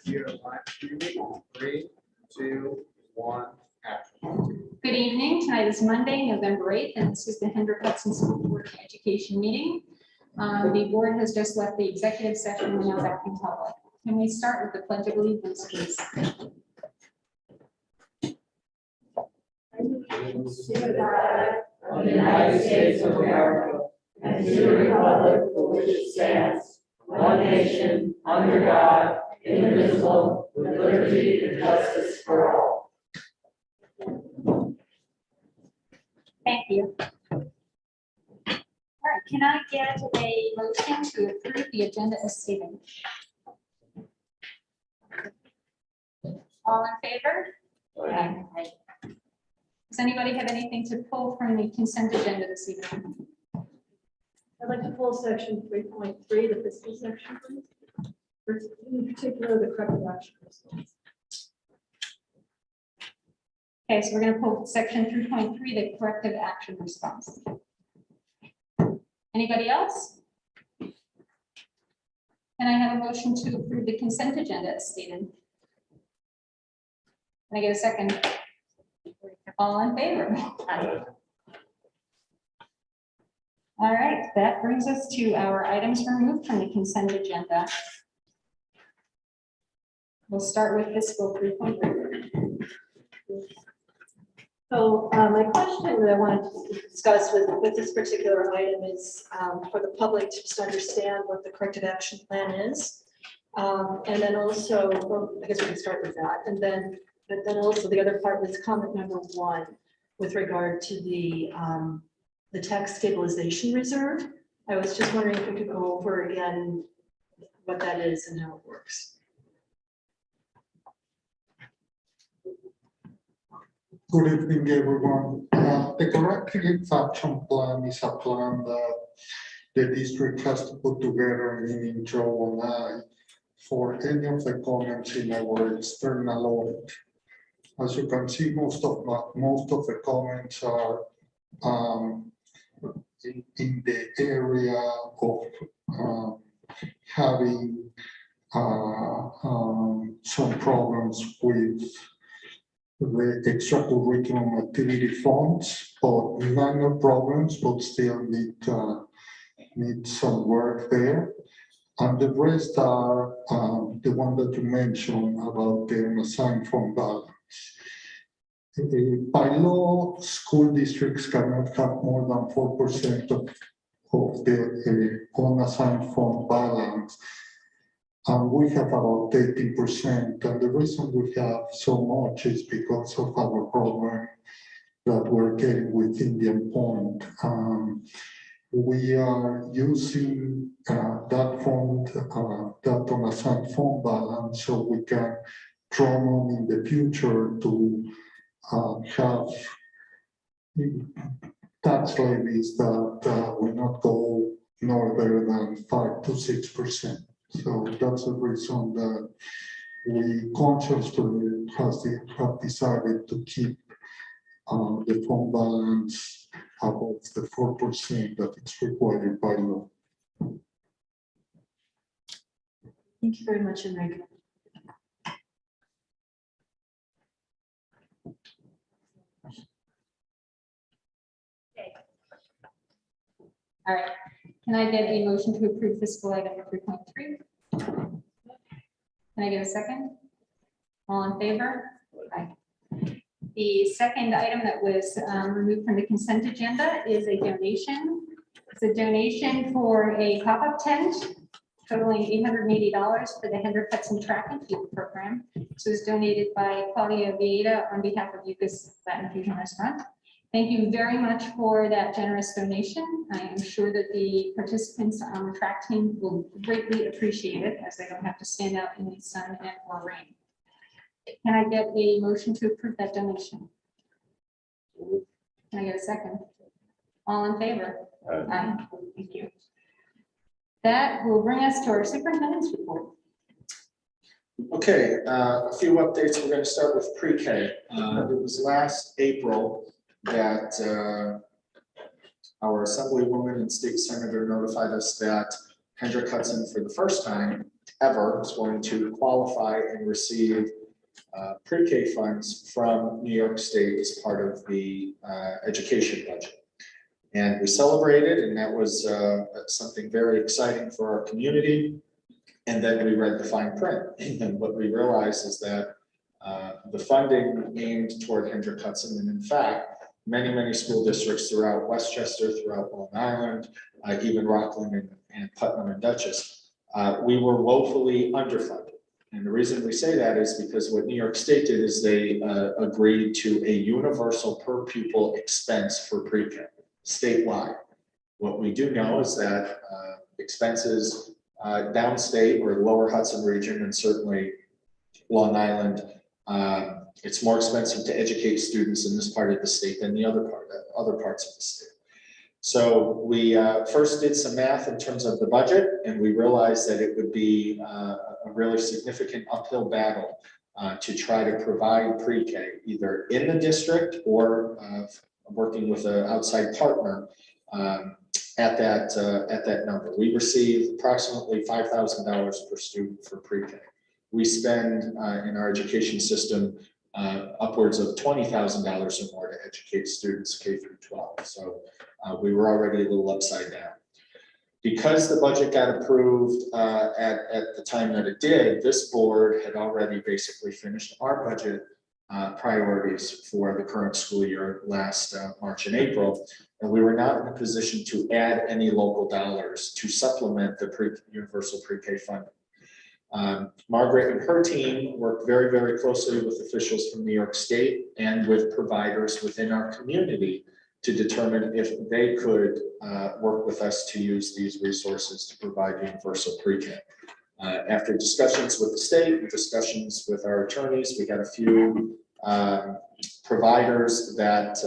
if you have live streaming. 3, 2, 1, action. Good evening. Tonight is Monday, November 8th, and this is the Hendrick-Hudson School Board of Education meeting. The board has just left the executive session and now back in public. Can we start with the Pledge of Allegiance, please? To the flag of the United States of America and to the republic for which it stands, one nation, under God, indivisible, with liberty and justice for all. Thank you. All right, can I get a motion to approve the agenda as stated? All in favor? Aye. Does anybody have anything to pull from the consent agenda this evening? I'd like to pull section 3.3, the fiscal section, please. In particular, the corrective action response. Okay, so we're going to pull section 3.3, the corrective action response. Anybody else? Can I have a motion to approve the consent agenda as stated? Can I get a second? All in favor? Aye. All right, that brings us to our items removed from the consent agenda. We'll start with fiscal 3.3. So my question that I wanted to discuss with this particular item is for the public to just understand what the corrective action plan is. And then also, well, I guess we can start with that. And then, but then also the other part was comment number 1 with regard to the tax stabilization reserve. I was just wondering if we could go over again what that is and how it works. Good evening, everyone. The corrective action plan is a plan that the district has to put together, meaning Joe and I, for any of the comments in our external audit. As you can see, most of the comments are in the area of having some problems with the extracurricular activity funds, but minor problems, but still need some work there. And the rest are the one that you mentioned about the unassigned fund balance. By law, school districts cannot have more than 4% of the unassigned fund balance. And we have about 18%. And the reason we have so much is because of our problem that we're getting with Indian Point. We are using that fund, that unassigned fund balance, so we can draw on in the future to have tax levies that will not go no better than 5 to 6%. So that's the reason that we consciously have decided to keep the fund balance above the 4% that it's required by law. Thank you very much, Enrique. All right, can I get a motion to approve fiscal item 3.3? Can I get a second? All in favor? Aye. The second item that was removed from the consent agenda is a donation. It's a donation for a pop-up tent totaling $880 for the Hendrick-Hudson Track and Field Program. This was donated by Claudia Vieta on behalf of Yucas Latin Fusion Restaurant. Thank you very much for that generous donation. I am sure that the participants on the track team will greatly appreciate it, as they don't have to stand out in the sun and or rain. Can I get a motion to approve that donation? Can I get a second? All in favor? Aye. Thank you. That will bring us to our superintendent's report. Okay, a few updates. We're going to start with pre-K. It was last April that our Assemblywoman and State Senator notified us that Hendrick-Hudson, for the first time, ever is going to qualify and receive pre-K funds from New York State as part of the education budget. And we celebrated, and that was something very exciting for our community. And then we read the fine print, and what we realized is that the funding aimed toward Hendrick Hudson, and in fact, many school districts throughout Westchester, throughout Long Island, even Rockland and Putnam and Dutchess, we were woefully underfunded. And the reason we say that is because what New York State did is they agreed to a universal per pupil expense for pre-K statewide. What we do know is that expenses downstate or lower Hudson region, and certainly Long Island, it's more expensive to educate students in this part of the state than the other parts of the state. So we first did some math in terms of the budget, and we realized that it would be a really significant uphill battle to try to provide pre-K either in the district or working with an outside partner at that number. We receive approximately $5,000 per student for pre-K. We spend in our education system upwards of $20,000 or more to educate students K through 12. So we were already a little upside down. Because the budget got approved at the time that it did, this board had already basically finished our budget priorities for the current school year last March and April. And we were not in a position to add any local dollars to supplement the universal pre-K funding. Margaret and her team worked very closely with officials from New York State and with providers within our community to determine if they could work with us to use these resources to provide universal pre-K. After discussions with the state and discussions with our attorneys, we got a few providers that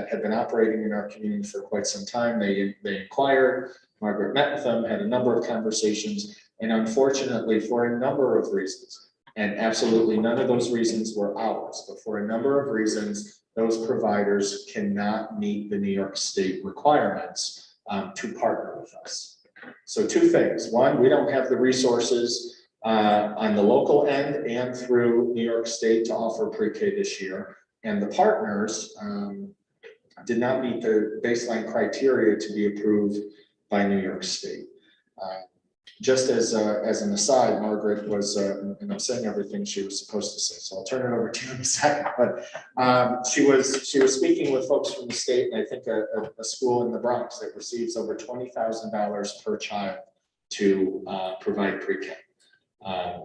had been operating in our community for quite some time. They inquired. Margaret met with them, had a number of conversations, and unfortunately, for a number of reasons, and absolutely none of those reasons were ours, but for a number of reasons, those providers cannot meet the New York State requirements to partner with us. So two things. One, we don't have the resources on the local end and through New York State to offer pre-K this year. And the partners did not meet the baseline criteria to be approved by New York State. Just as an aside, Margaret was, and I'm saying everything she was supposed to say, so I'll turn it over to you in a second. But she was speaking with folks from the state, and I think a school in the Bronx that receives over $20,000 per child to provide pre-K.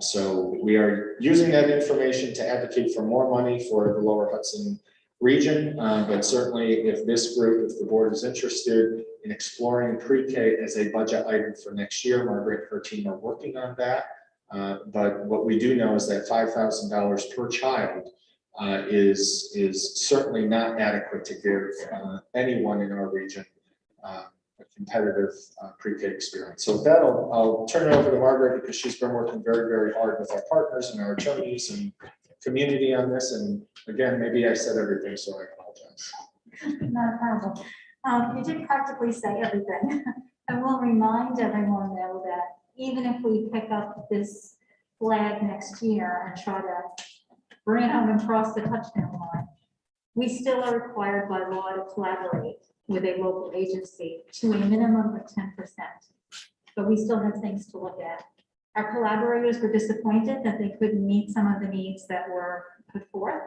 So we are using that information to advocate for more money for the Lower Hudson region, but certainly if this group, if the board is interested in exploring pre-K as a budget item for next year, Margaret and her team are working on that. But what we do know is that $5,000 per child is certainly not adequate to give anyone in our region a competitive pre-K experience. So with that, I'll turn it over to Margaret because she's been working very hard with our partners and our attorneys and community on this. And again, maybe I said everything, so I apologize. Not a problem. You did practically say everything. I will remind everyone though that even if we pick up this flag next year and try to bring it home and cross the touchdown line, we still are required by law to collaborate with a local agency to a minimum of 10%. But we still have things to look at. Our collaborators were disappointed that they couldn't meet some of the needs that were put forth.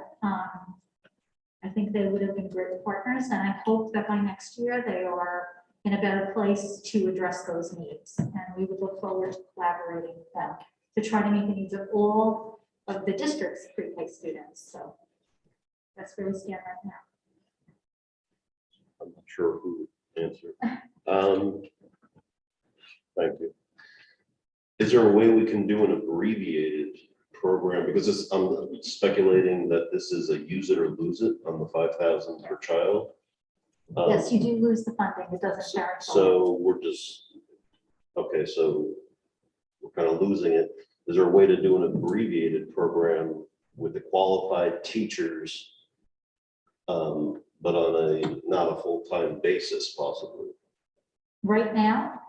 I think they would have been great partners, and I hope that by next year they are in a better place to address those needs. And we would look forward to collaborating with them to try to meet the needs of all of the district's pre-K students. So that's where we stand right now. I'm not sure who would answer. Thank you. Is there a way we can do an abbreviated program? Because I'm speculating that this is a use it or lose it on the $5,000 per child. Yes, you do lose the funding. It doesn't share. So we're just, okay, so we're kind of losing it. Is there a way to do an abbreviated program with the qualified teachers, but on not a full-time basis possibly? Right now?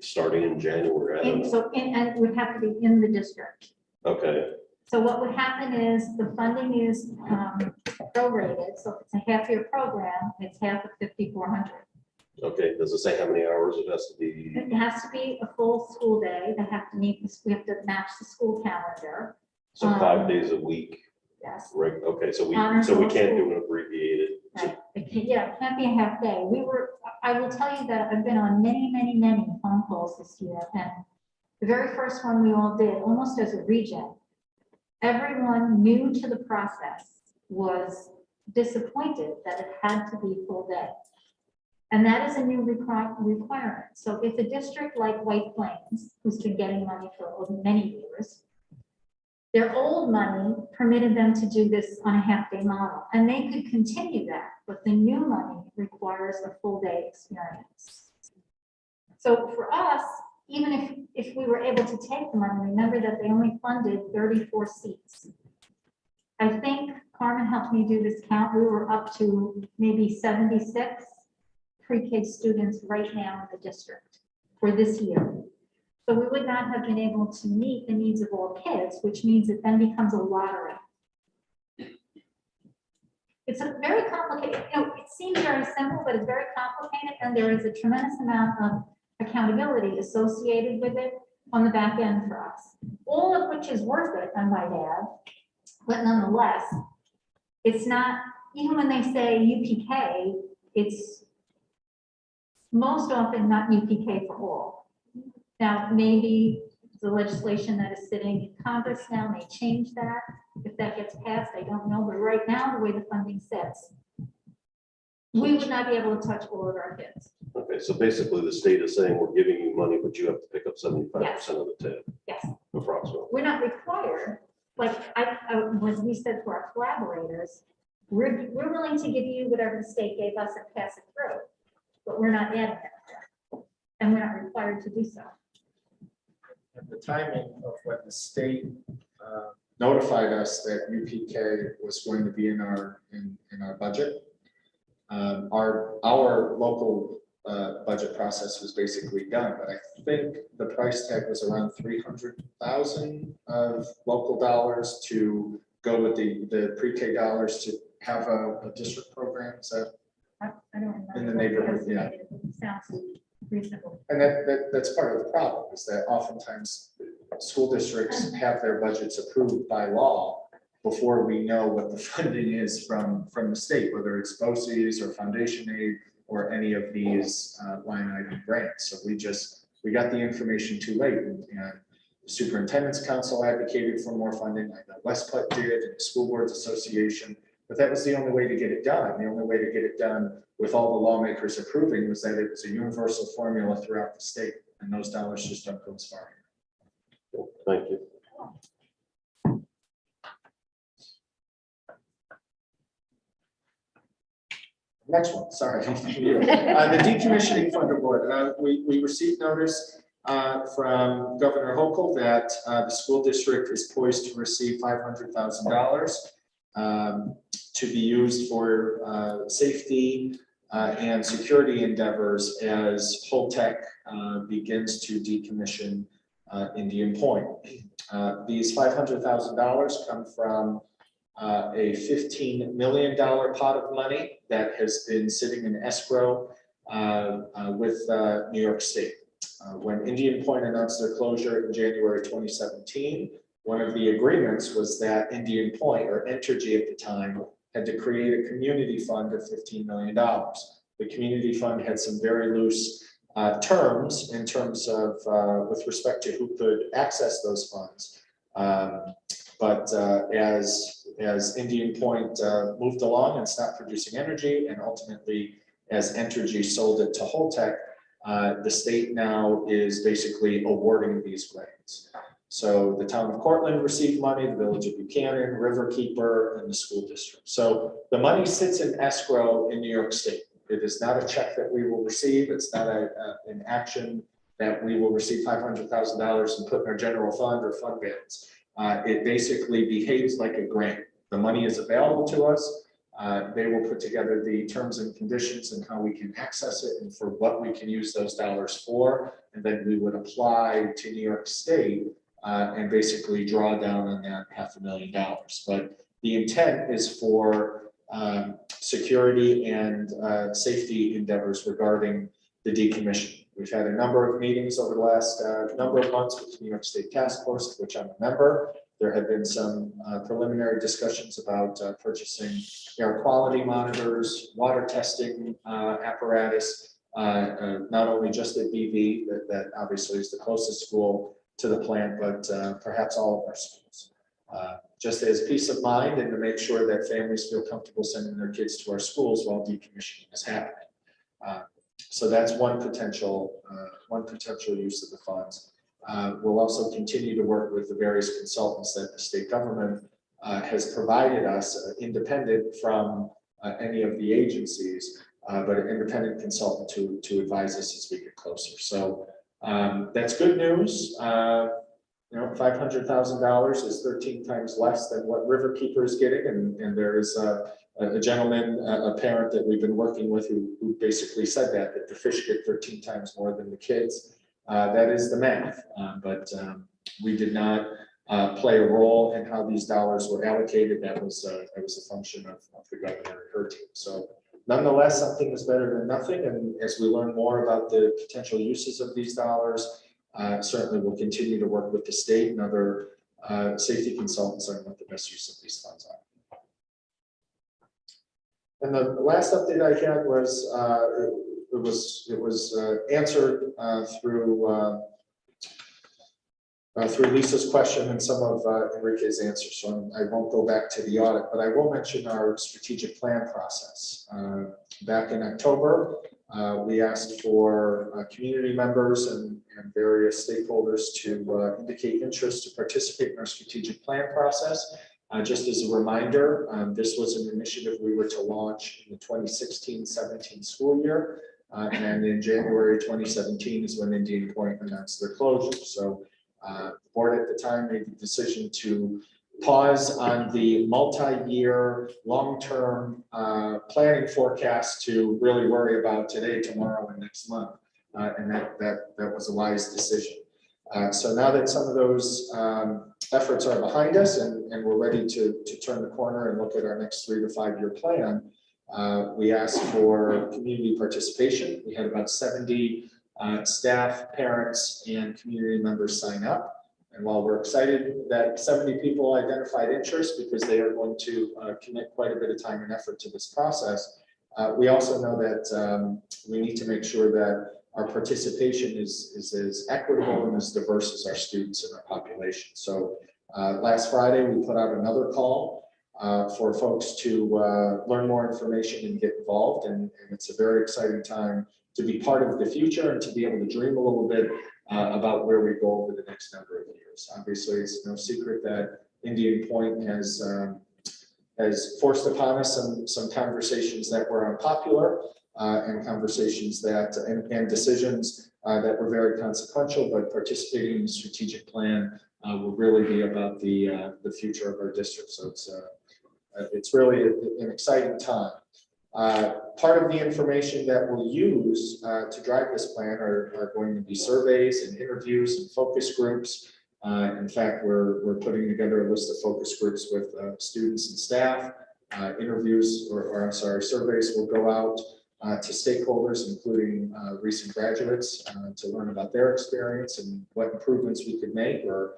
starting in January. I don't know. And it would have to be in the district. Okay, So what would happen is the funding is prorated. So if it's a half-year program, it's half of 5,400. okay. Does it say how many hours it has to be? It has to be a full school day. They have to meet, we have to match the school calendar. So 5 days a week, Yes. right? Okay, so we Honors can't school. do an abbreviated. Right. Yeah, it can't be a half day. I will tell you that I've been on many, many, many phone calls this year. And the very first one we all did, almost as a region, everyone new to the process was disappointed that it had to be full day. And that is a new requirement. So if a district like White Plains, who's been getting money for many years, their old money permitted them to do this on a half-day model, and they could continue that, but the new money requires a full-day experience. So for us, even if we were able to take the money, remember that they only funded 34 seats. I think Carmen helped me do this count. We were up to maybe 76 pre-K students right now in the district for this year. So we would not have been able to meet the needs of all kids, which means it then becomes a lottery. It's a very complicated, it seems very simple, but it's very complicated, and there is a tremendous amount of accountability associated with it on the back end for us. All of which is worth it, I might add, but nonetheless, it's not, even when they say UPK, it's most often not UPK for all. Now, maybe the legislation that is sitting in Congress now may change that. If that gets passed, I don't know, but right now, the way the funding sits, we would not be able to touch all of our kids. Okay, so basically the state is saying we're giving you money, but you have to pick up 75% of the tab. Yes. Approximately. We're not required, like when we said to our collaborators, we're willing to give you whatever the state gave us and pass it through, but we're not adding that. And we're not required to do so. At the timing of when the state notified us that UPK was going to be in our budget, our local budget process was basically done, but I think the price tag was around 300,000 of local dollars to go with the pre-K dollars to have a district program. Is that I don't remember. in the neighborhood? Yeah. It sounds reasonable. And that's part of the problem, is that oftentimes school districts have their budgets approved by law before we know what the funding is from the state, whether it's BOCES or foundation aid or any of these line item grants. So we got the information too late, and the Superintendent's Council advocated for more funding. I know West Putt did, and the School Boards Association, but that was the only way to get it done. The only way to get it done with all the lawmakers approving was that it was a universal formula throughout the state, and those dollars just don't go as far. Thank you. Next one, sorry. The decommissioning fund award. We received notice from Governor Hochul that the school district is poised to receive $500,000 to be used for safety and security endeavors as Holtec begins to decommission Indian Point. These $500,000 come from a $15 million pot of money that has been sitting in escrow with New York State. When Indian Point announced their closure in January 2017, one of the agreements was that Indian Point, or Entergy at the time, had to create a community fund of $15 million. The community fund had some very loose terms in terms of with respect to who could access those funds. But as Indian Point moved along and stopped producing energy, and ultimately as Entergy sold it to Holtec, the state now is basically awarding these grants. So the town of Cortland received money, the village of Buchanan, Riverkeeper, and the school district. So the money sits in escrow in New York State. It is not a check that we will receive. It's not an action that we will receive $500,000 and put in our general fund or fund balance. It basically behaves like a grant. The money is available to us. They will put together the terms and conditions and how we can access it and for what we can use those dollars for. And then we would apply to New York State and basically draw down on that $500,000. But the intent is for security and safety endeavors regarding the decommission. We've had a number of meetings over the last number of months with the New York State Task Force, of which I'm a member. There have been some preliminary discussions about purchasing air quality monitors, water testing apparatus, not only just at BV, that obviously is the closest school to the plant, but perhaps all of our schools. Just as peace of mind and to make sure that families feel comfortable sending their kids to our schools while decommissioning is happening. So that's one potential use of the funds. We'll also continue to work with the various consultants that the state government has provided us, independent from any of the agencies, but an independent consultant to advise us as we get closer. So that's good news. You know, $500,000 is 13 times less than what Riverkeeper is getting, and there is a gentleman, a parent that we've been working with who basically said that the fish get 13 times more than the kids. That is the math, but we did not play a role in how these dollars were allocated. That was a function of the governor and her team. So nonetheless, something is better than nothing. And as we learn more about the potential uses of these dollars, certainly we'll continue to work with the state and other safety consultants on what the best use of these funds are. And the last update I had was it was answered through Lisa's question and some of Enrique's answers. So I won't go back to the audit, but I will mention our strategic plan process. Back in October, we asked for community members and various stakeholders to indicate interest to participate in our strategic plan process. Just as a reminder, this was an initiative we were to launch in the 2016-17 school year. And in January 2017 is when Indian Point announced their closure. So the board at the time made the decision to pause on the multi-year, long-term planning forecast to really worry about today, tomorrow, and next month. And that was a wise decision. So now that some of those efforts are behind us and we're ready to turn the corner and look at our next 3 to 5 year plan, we asked for community participation. We had about 70 staff, parents, and community members sign up. And while we're excited that 70 people identified interest because they are going to commit quite a bit of time and effort to this process, we also know that we need to make sure that our participation is as equitable and as diverse as our students and our population. So last Friday, we put out another call for folks to learn more information and get involved. And it's a very exciting time to be part of the future and to be able to dream a little bit about where we go over the next number of years. Obviously, it's no secret that Indian Point has forced upon us some conversations that were unpopular and conversations that and decisions that were very consequential, but participating in the strategic plan will really be about the future of our district. So it's really an exciting time. Part of the information that we'll use to drive this plan are going to be surveys and interviews and focus groups. In fact, we're putting together a list of focus groups with students and staff. Surveys will go out to stakeholders, including recent graduates, to learn about their experience and what improvements we could make or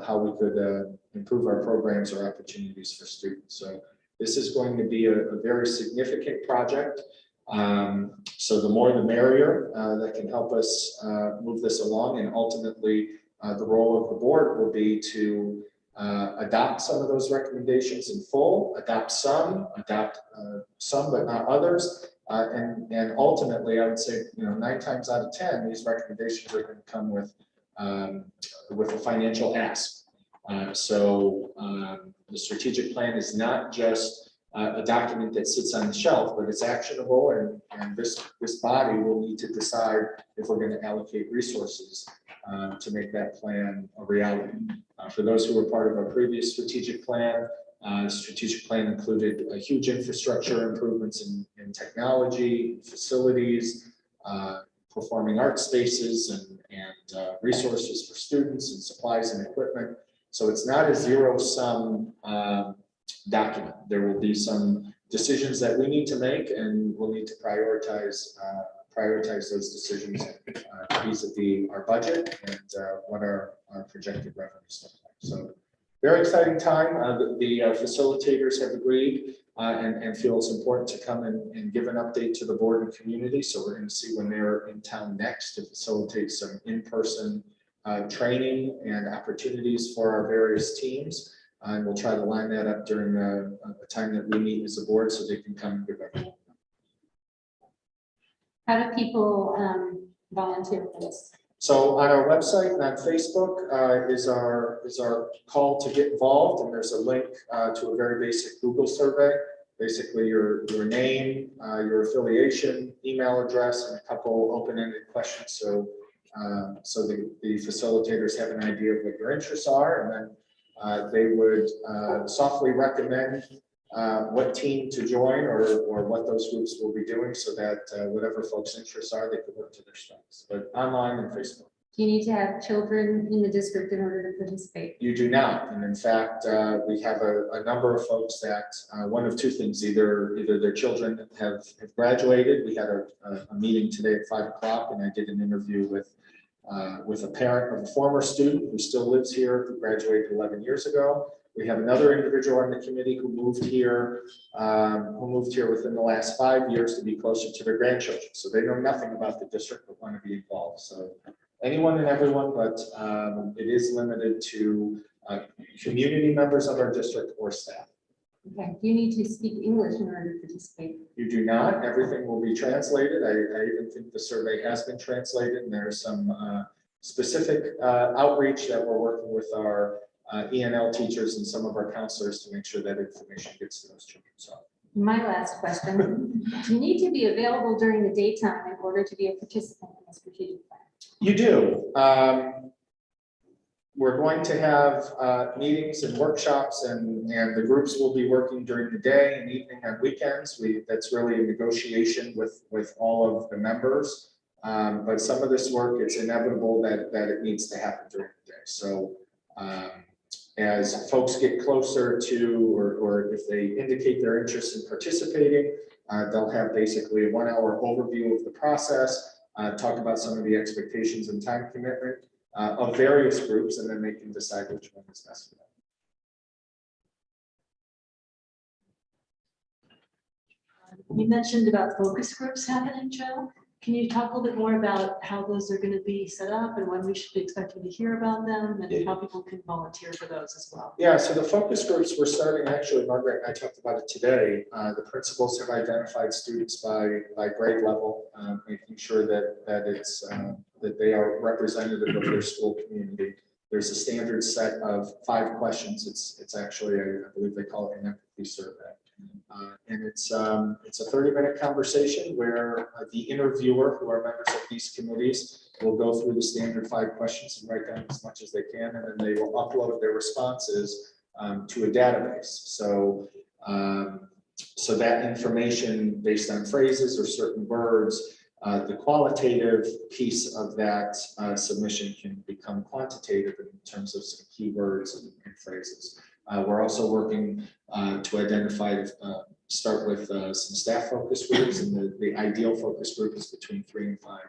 how we could improve our programs or opportunities for students. So this is going to be a very significant project. So the more the merrier that can help us move this along, and ultimately the role of the board will be to adopt some of those recommendations in full, adopt some but not others. And ultimately, I would say, 9 times out of 10, these recommendations are going to come with a financial ask. So the strategic plan is not just a document that sits on the shelf, but it's actionable, and this body will need to decide if we're going to allocate resources to make that plan a reality. For those who were part of our previous strategic plan, Strategic plan included huge infrastructure improvements in technology, facilities, performing art spaces and resources for students and supplies and equipment. So it's not a zero-sum document. There will be some decisions that we need to make, and we'll need to prioritize those decisions vis-a-vis our budget and what our projected revenues look like. So very exciting time. The facilitators have agreed and feel it's important to come and give an update to the board and community. So we're going to see when they're in town next to facilitate some in-person training and opportunities for our various teams. And we'll try to line that up during the time that we meet as a board so they can come and give everyone. How do people volunteer for this? So on our website and on Facebook is our call to get involved, and there's a link to a very basic Google survey. Basically, your name, your affiliation, email address, and a couple open-ended questions. So the facilitators have an idea of what your interests are, and then they would softly recommend what team to join or what those groups will be doing, so that whatever folks' interests are, they can work to their strengths, but online and Facebook. Do you need to have children in the district in order to participate? You do not, and in fact, we have a number of folks that one of two things: either their children have graduated. We had a meeting today at 5 o'clock, and I did an interview with a parent of a former student who still lives here, who graduated 11 years ago. We have another individual on the committee who moved here within the last 5 years to be closer to their grandchildren. So they know nothing about the district but want to be involved. So anyone and everyone, but it is limited to community members of our district or staff. Okay. Do you need to speak English in order to participate? You do not. Everything will be translated. I even think the survey has been translated, and there's some specific outreach that we're working with our ENL teachers and some of our counselors to make sure that information gets to those children. So My last question, do you need to be available during the daytime in order to be a participant in the strategic plan? you do. We're going to have meetings and workshops, and the groups will be working during the day and evening on weekends. That's really a negotiation with all of the members. But some of this work, it's inevitable that it needs to happen during the day. So as folks get closer to, or if they indicate their interest in participating, they'll have basically a 1 hour overview of the process, talk about some of the expectations and time commitment of various groups, and then they can decide which one is best for them. You mentioned about focus groups happening, Joe. Can you talk a little bit more about how those are going to be set up and when we should be expecting to hear about them and how people can volunteer for those as well? Yeah, so the focus groups we're starting, actually, Margaret and I talked about it today. The principals have identified students by grade level, making sure that they are representative of their school community. There's a standard set of 5 questions. It's actually, I believe they call it an empathy survey. And it's a 30-minute conversation where the interviewer, who are members of these committees, will go through the standard 5 questions and write down as much as they can, and then they will upload their responses to a database. So that information based on phrases or certain words, the qualitative piece of that submission can become quantitative in terms of some keywords and phrases. We're also working to identify, start with some staff focus groups, and the ideal focus group is between 3 and 5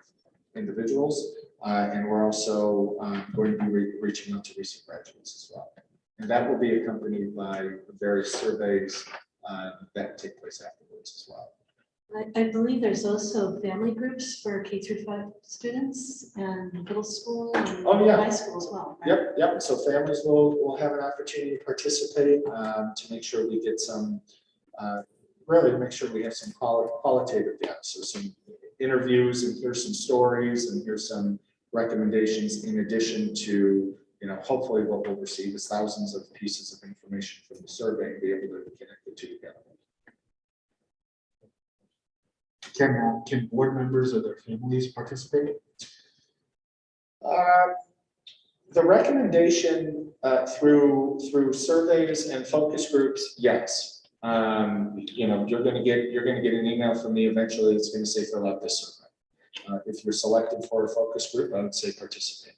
individuals. And we're also going to be reaching out to recent graduates as well. And that will be accompanied by various surveys that take place afterwards as well. I believe there's also family groups for K-5 students and middle school and high school as well. Right? Yep. So families will have an opportunity to participate to make sure we get some, really make sure we have some qualitative data. So some interviews, and here's some stories, and here's some recommendations in addition to, hopefully what we'll receive is thousands of pieces of information from the survey and be able to connect the two together. Can board members or their families participate? The recommendation through surveys and focus groups, yes. You're gonna get an email from me eventually. It's gonna say fill out this survey. If you're selected for a focus group, I would say participate.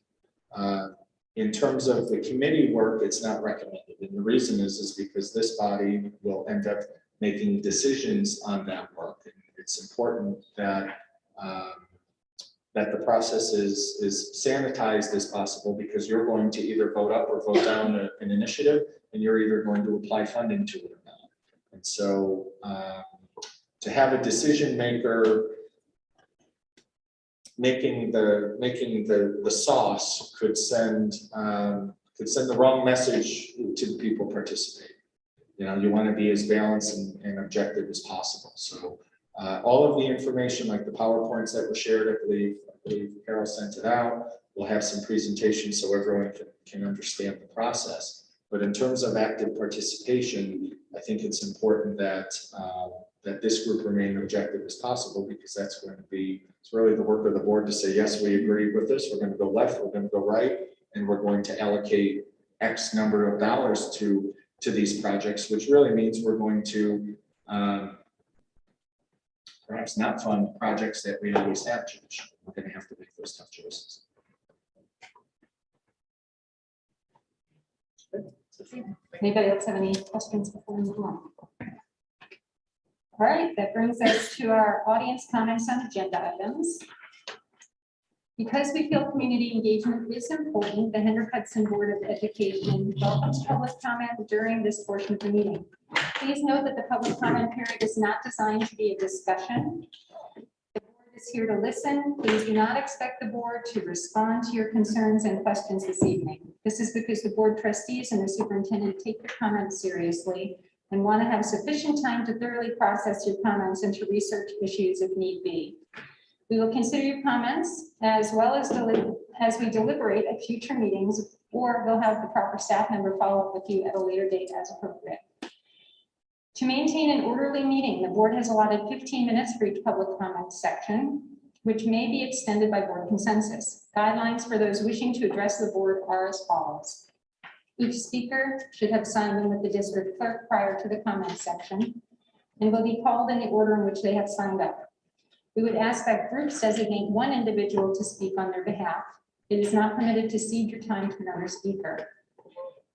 In terms of the committee work, it's not recommended. And the reason is because this body will end up making decisions on that work. And it's important that that the process is sanitized as possible, because you're going to either vote up or vote down an initiative, and you're either going to apply funding to it or not. And so to have a decision maker making the sauce could send the wrong message to the people participating. You want to be as balanced and objective as possible. So all of the information, like the PowerPoints that were shared, I believe Carol sent it out. We'll have some presentations so everyone can understand the process. But in terms of active participation, I think it's important that that this group remain objective as possible, because that's going to be, it's really the work of the board to say, yes, we agree with this. We're going to go left, we're going to go right, and we're going to allocate X number of dollars to these projects, which really means we're going to perhaps not fund projects that we always have changed. We're going to have to make those tough choices. Anybody else have any questions before we move on? All right, that brings us to our audience comments on agenda items. Because we feel community engagement is important, the Hendrick-Hudson Board of Education welcomes public comment during this portion of the meeting. Please note that the public comment period is not designed to be a discussion. The board is here to listen. Please do not expect the board to respond to your concerns and questions this evening. This is because the board trustees and the superintendent take your comments seriously and want to have sufficient time to thoroughly process your comments and to research issues if need be. We will consider your comments as well as we deliberate at future meetings, or we'll have the proper staff member follow up with you at a later date as appropriate. To maintain an orderly meeting, the board has allotted 15 minutes for each public comment section, which may be extended by board consensus. Guidelines for those wishing to address the board are as follows. Each speaker should have signed in with the district clerk prior to the comment section and will be called in the order in which they have signed up. We would ask that groups designate one individual to speak on their behalf. It is not permitted to cede your time to another speaker.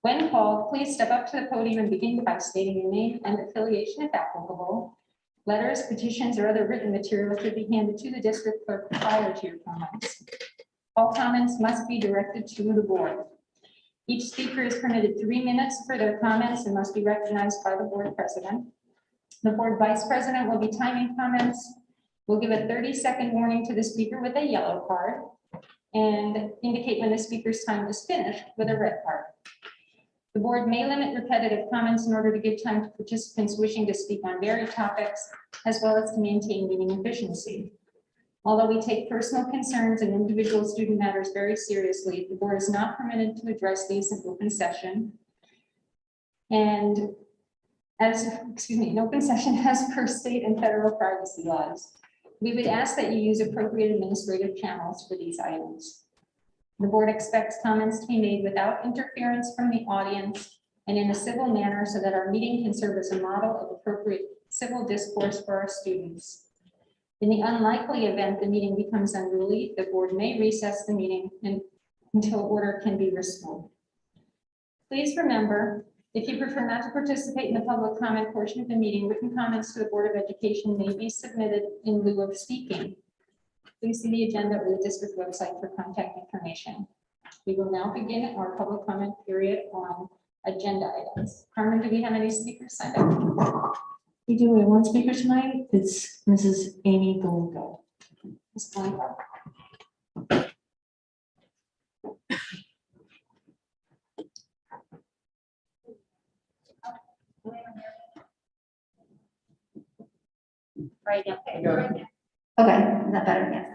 When called, please step up to the podium and begin by stating your name and affiliation if applicable. Letters, petitions, or other written material should be handed to the district clerk prior to your comments. All comments must be directed to the board. Each speaker is permitted 3 minutes for their comments and must be recognized by the board president. The board vice president will be timing comments. We'll give a 30-second warning to the speaker with a yellow card and indicate when the speaker's time is finished with a red card. The board may limit repetitive comments in order to give time to participants wishing to speak on varied topics, as well as to maintain meeting efficiency. Although we take personal concerns and individual student matters very seriously, the board is not permitted to address these in open session. And in open session as per state and federal privacy laws. We would ask that you use appropriate administrative channels for these items. The board expects comments to be made without interference from the audience and in a civil manner so that our meeting can serve as a model of appropriate civil discourse for our students. In the unlikely event the meeting becomes unruly, the board may recess the meeting until order can be restored. Please remember, if you prefer not to participate in the public comment portion of the meeting, written comments to the Board of Education may be submitted in lieu of speaking. Please see the agenda or the district website for contact information. We will now begin our public comment period on agenda items. Carmen, do we have any speakers signed up? We do have one speaker tonight. It's Mrs. Amy Goldgo. Ms. Blanco. Right, okay. Okay, is that better? Yes.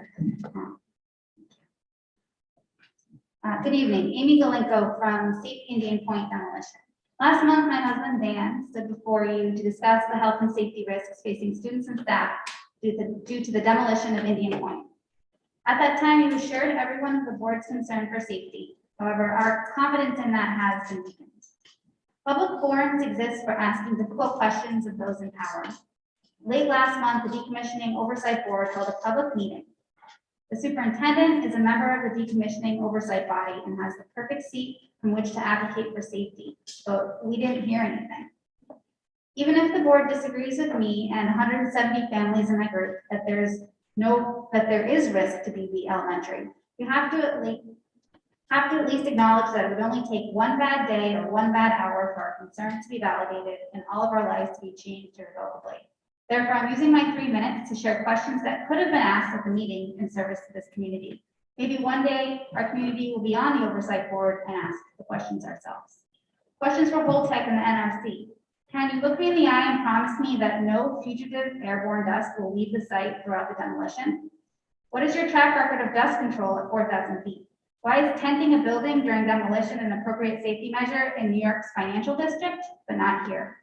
Good evening, Amy Galenko from Safe Indian Point Demolition. Last month, my husband Dan stood before you to discuss the health and safety risks facing students and staff due to the demolition of Indian Point. At that time, you assured everyone of the board's concern for safety, However, our confidence in that has been weakened. Public forums exist for asking difficult questions of those in power. Late last month, the Decommissioning Oversight Board held a public meeting. The superintendent is a member of the decommissioning oversight body and has the perfect seat from which to advocate for safety, but we didn't hear anything. Even if the board disagrees with me and 170 families in my group that there is risk to BV Elementary, you have to at least acknowledge that it would only take one bad day or one bad hour for our concerns to be validated and all of our lives to be changed irrevocably. Therefore, I'm using my 3 minutes to share questions that could have been asked at the meeting in service to this community. Maybe one day our community will be on the oversight board and ask the questions ourselves. Questions for Holtec and the NRC. Can you look me in the eye and promise me that no fugitive airborne dust will leave the site throughout the demolition? What is your track record of dust control at 4,000 feet? Why is tenting a building during demolition an appropriate safety measure in New York's financial district, but not here?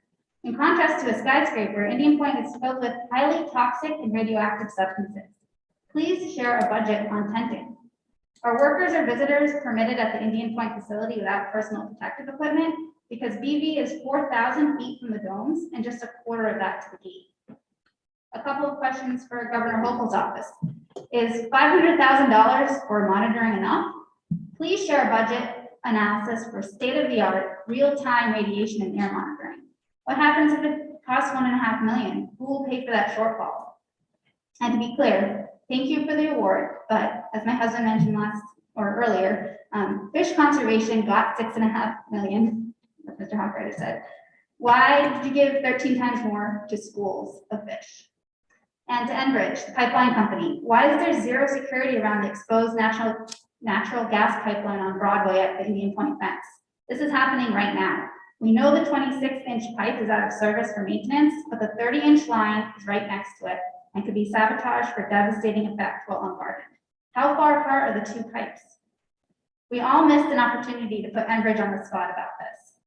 In contrast to a skyscraper, Indian Point is filled with highly toxic and radioactive substances. Please share a budget on tenting. Are workers or visitors permitted at the Indian Point facility without personal protective equipment? Because BV is 4,000 feet from the domes and just a quarter of that to the gate. A couple of questions for Governor Hochul's office. Is $500,000 for monitoring enough? Please share a budget analysis for state-of-the-art real-time radiation and air monitoring. What happens if it costs $1.5 million? Who will pay for that shortfall? And to be clear, thank you for the award, but as my husband mentioned earlier, fish conservation got $6.5 million, as Mr. Hawkrider said. Why did you give 13 times more to schools of fish? And to Enbridge, the pipeline company, why is there zero security around the exposed natural gas pipeline on Broadway at the Indian Point fence? This is happening right now. We know the 26-inch pipe is out of service for maintenance, but the 30-inch line is right next to it and could be sabotaged for devastating effect while unguarded. How far apart are the two pipes? We all missed an opportunity to put Enbridge on the spot about this.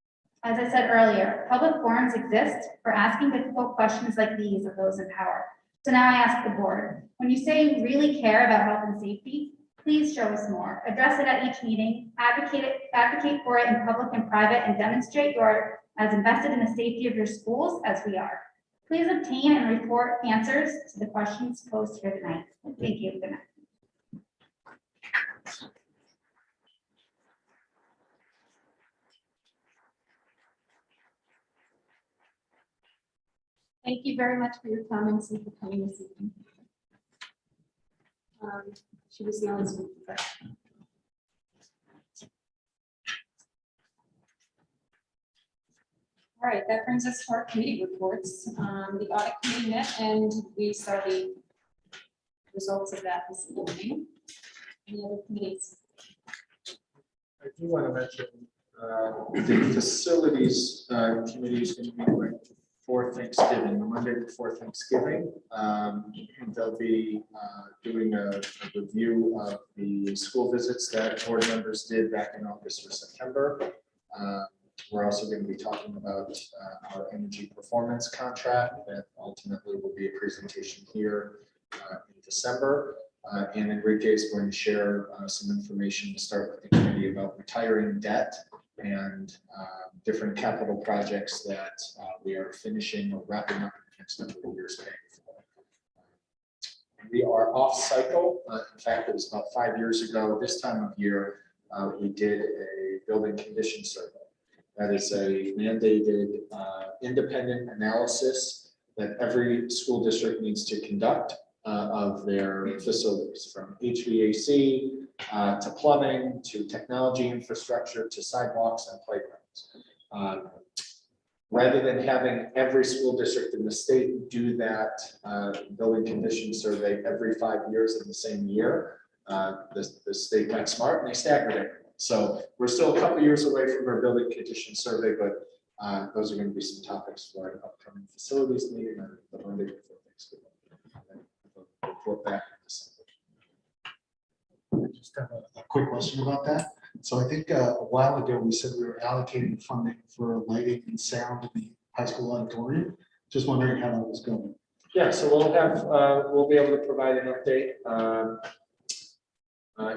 As I said earlier, public forums exist for asking difficult questions like these of those in power. So now I ask the board, when you say you really care about health and safety, please show us more. Address it at each meeting, advocate for it in public and private, and demonstrate you are as invested in the safety of your schools as we are. Please obtain and report answers to the questions posed here tonight. Thank you. Good night. Thank you very much for your comments and for coming this evening. She was the only speaker. All right, that brings us to our committee reports. The audit committee met and we saw the results of that this evening. Any other committees? I do want to mention the facilities committee is going to be right before Thanksgiving, the Monday before Thanksgiving. They'll be doing a review of the school visits that board members did back in August or September. We're also going to be talking about our energy performance contract that ultimately will be a presentation here in December. And Enrique is going to share some information to start with the committee about retiring debt and different capital projects that we are finishing or wrapping up in the next number of years paying for. We are off cycle. In fact, it was about 5 years ago, this time of year, we did a building condition survey. That is a mandated independent analysis that every school district needs to conduct of their facilities, from HVAC to plumbing, to technology infrastructure, to sidewalks and playgrounds. Rather than having every school district in the state do that building condition survey every 5 years in the same year, the state got smart and they staggered it. So we're still a couple years away from our building condition survey, but those are going to be some topics for an upcoming facilities meeting on the Monday before Thanksgiving. Report back in December. I just have a quick question about that. So I think a while ago, we said we were allocating funding for lighting and sound in the high school auditorium. Just wondering how that was going. Yeah, so we'll be able to provide an update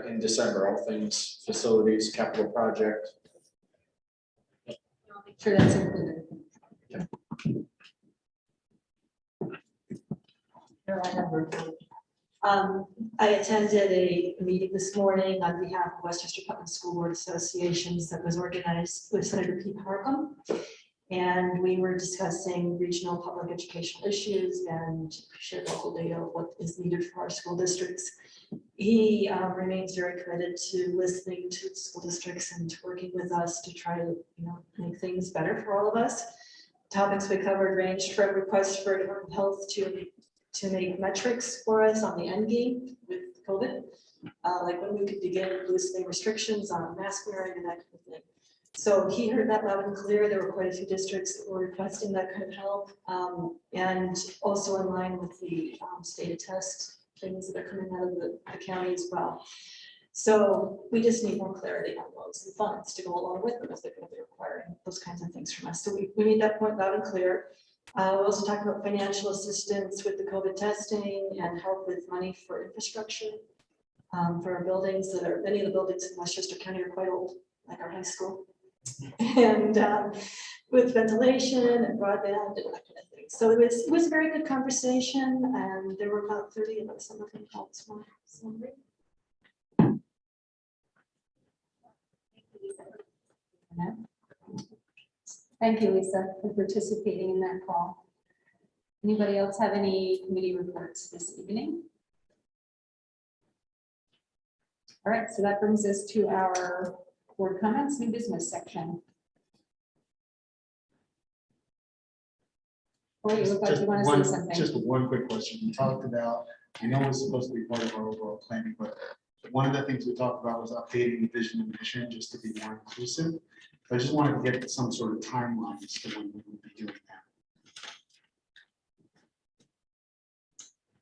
in December, all things facilities, capital project. I'll make sure that's included. I attended a meeting this morning on behalf of Westchester Putnam School Board Associations that was organized with Senator Pete Harcum. And we were discussing regional public educational issues and shared local data of what is needed for our school districts. He remains very committed to listening to school districts and to working with us to try to, make things better for all of us. Topics we covered ranged from requests for Department of Health to make metrics for us on the end game with COVID, like when we could begin loosening restrictions on mask wearing and that kind of thing. So he heard that loud and clear. There were quite a few districts that were requesting that kind of help, and also in line with the state test things that are coming out of the county as well. So we just need more clarity on those and funds to go along with them if they're going to be requiring those kinds of things from us. So we made that point loud and clear. We also talked about financial assistance with the COVID testing and help with money for infrastructure for our buildings that are, many of the buildings in Westchester County are quite old, like our high school. And with ventilation and broadband and that kind of thing. So it was a very good conversation, and there were about 30 of us on the phone call this morning. So great. Thank you, Lisa, for participating in that call. Anybody else have any committee reports this evening? All right, so that brings us to our board comments, new business section. Oh, you look like you want to say something. Just one quick question. We talked about, I know it's supposed to be part of our overall planning, but one of the things we talked about was updating the vision and mission just to be more inclusive. I just wanted to get some sort of timeline as to when we would be doing that.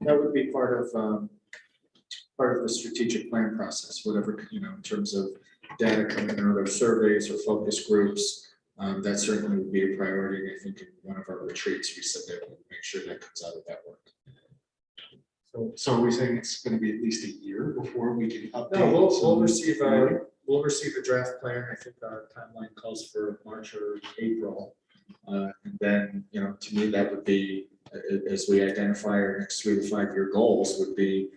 That would be part of the strategic plan process, whatever, in terms of data coming out of surveys or focus groups. That certainly would be a priority. And I think in one of our retreats, we said that we'll make sure that comes out of that work. So are we saying it's going to be at least a year before we can update? No, we'll some- receive a draft plan. I think our timeline calls for March or April. And then, to me, that would be, as we identify our next 3 to 5 year goals, would be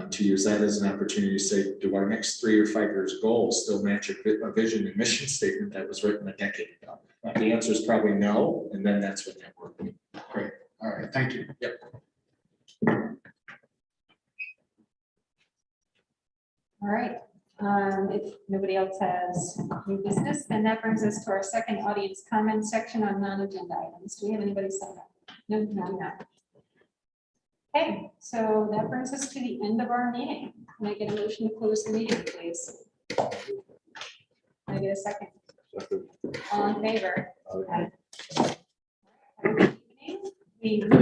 to use that as an opportunity to say, do our next 3 or 5 years goals still match a vision and mission statement that was written a decade ago? The answer is probably no, and then that's when that work. Great. All right. Thank you. Yep. All right, if nobody else has new business, then that brings us to our second audience comment section on non-agenda items. Do we have anybody sign up? No, not. Okay, so that brings us to the end of our meeting. Can I get a motion to close the meeting, please? Can I get a second? All in favor? Okay. Have a good evening. We